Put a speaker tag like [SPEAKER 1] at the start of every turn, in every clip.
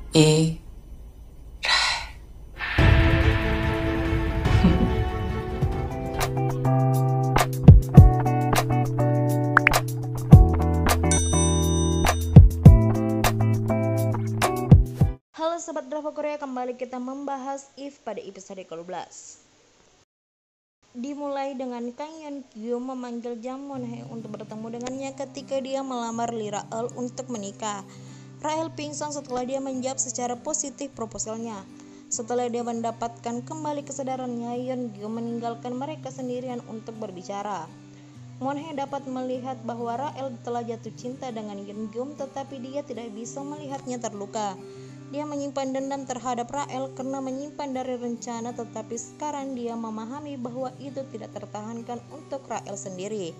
[SPEAKER 1] E.
[SPEAKER 2] Halo Sobat Drama Korea, kembali kita membahas If pada episode ke-12. Dimulai dengan Kang Yeon Gyum memanggil Jang Mon Hye untuk bertemu dengannya ketika dia melamar Lee Rael untuk menikah. Rael pingsan setelah dia menjawab secara positif proposalnya. Setelah dia mendapatkan kembali kesadarannya, Yeon Gyum meninggalkan mereka sendirian untuk berbicara. Mon Hye dapat melihat bahwa Rael telah jatuh cinta dengan Yeon Gyum, tetapi dia tidak bisa melihatnya terluka. Dia menyimpan dendam terhadap Rael karena menyimpan dari rencana, tetapi sekarang dia memahami bahwa itu tidak tertahankan untuk Rael sendiri.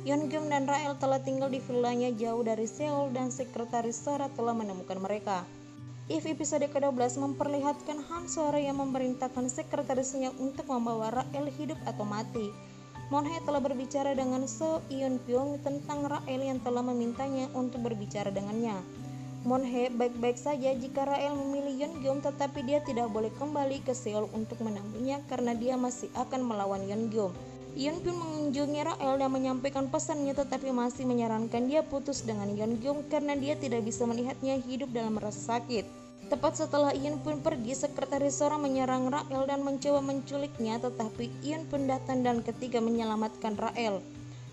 [SPEAKER 2] Yeon Gyum dan Rael telah tinggal di villanya jauh dari Seoul dan sekretaris Sora telah menemukan mereka. If episode ke-12 memperlihatkan Han Sora yang memerintahkan sekretarisnya untuk membawa Rael hidup atau mati. Mon Hye telah berbicara dengan So Eun Pyong tentang Rael yang telah memintanya untuk berbicara dengannya. Mon Hye baik-baik saja jika Rael memilih Yeon Gyum, tetapi dia tidak boleh kembali ke Seoul untuk menempuhnya karena dia masih akan melawan Yeon Gyum. Yeon Pyong mengunjungi Rael dan menyampaikan pesannya, tetapi masih menyarankan dia putus dengan Yeon Gyum karena dia tidak bisa melihatnya hidup dalam rasa sakit. Tepat setelah Yeon Pyong pergi, sekretaris Sora menyerang Rael dan mencoba menculiknya, tetapi Yeon Pyong datang dan ketika menyelamatkan Rael,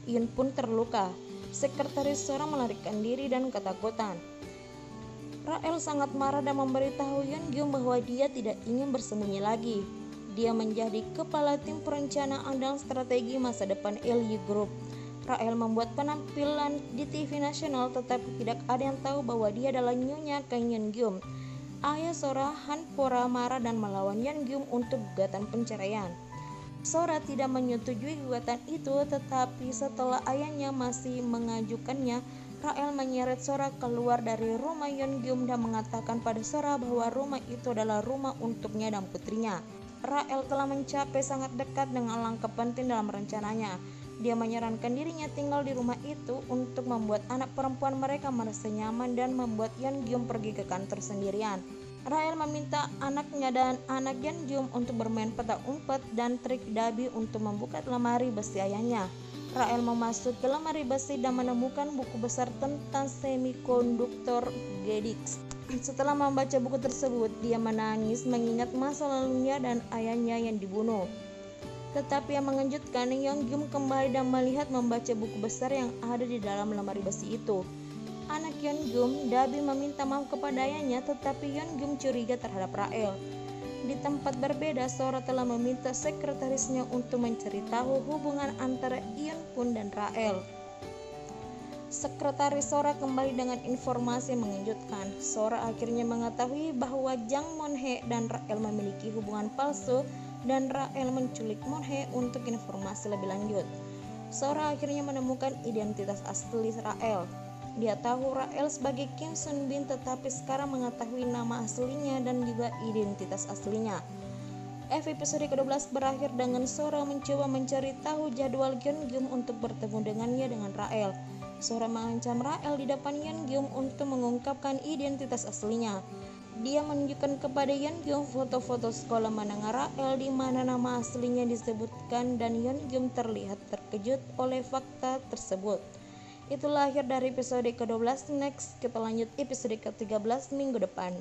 [SPEAKER 2] Yeon Pyong terluka. Sekretaris Sora melarikan diri dan ketakutan. Rael sangat marah dan memberitahu Yeon Gyum bahwa dia tidak ingin bersembunyi lagi. Dia menjadi kepala tim perencanaan dan strategi masa depan LU Group. Rael membuat penampilan di TV nasional, tetapi tidak ada yang tahu bahwa dia adalah Nyonya Kang Yeon Gyum. Ayah Sora, Han Pora, marah dan melawan Yeon Gyum untuk gugatan penceraian. Sora tidak menyetujui gugatan itu, tetapi setelah ayahnya masih mengajukannya, Rael menyeret Sora keluar dari rumah Yeon Gyum dan mengatakan pada Sora bahwa rumah itu adalah rumah untuknya dan putrinya. Rael telah mencapai sangat dekat dengan langkah penting dalam rencananya. Dia menyarankan dirinya tinggal di rumah itu untuk membuat anak perempuan mereka merasa nyaman dan membuat Yeon Gyum pergi ke kantor sendirian. Rael meminta anaknya dan anak Yeon Gyum untuk bermain petak umpet dan trik dabi untuk membuka lemari besi ayahnya. Rael memasuki lemari besi dan menemukan buku besar tentang semikonduktor Gedix. Setelah membaca buku tersebut, dia menangis mengingat masa lalunya dan ayahnya yang dibunuh. Tetapi yang mengejutkan, Yeon Gyum kembali dan melihat membaca buku besar yang ada di dalam lemari besi itu. Anak Yeon Gyum, Dabi, meminta maaf kepada ayahnya, tetapi Yeon Gyum curiga terhadap Rael. Di tempat berbeda, Sora telah meminta sekretarisnya untuk mencari tahu hubungan antara Yeon Pyong dan Rael. Sekretaris Sora kembali dengan informasi yang mengejutkan. Sora akhirnya mengetahui bahwa Jang Mon Hye dan Rael memiliki hubungan palsu dan Rael menculik Mon Hye untuk informasi lebih lanjut. Sora akhirnya menemukan identitas asli Rael. Dia tahu Rael sebagai Kim Sun Bin, tetapi sekarang mengetahui nama aslinya dan juga identitas aslinya. Episode ke-12 berakhir dengan Sora mencoba mencari tahu jadwal Yeon Gyum untuk bertemu dengannya dengan Rael. Sora mengancam Rael di depan Yeon Gyum untuk mengungkapkan identitas aslinya. Dia menunjukkan kepada Yeon Gyum foto-foto sekolah menengah Rael di mana nama aslinya disebutkan, dan Yeon Gyum terlihat terkejut oleh fakta tersebut. Itulah akhir dari episode ke-12. Next, kita lanjut episode ke-13 minggu depan.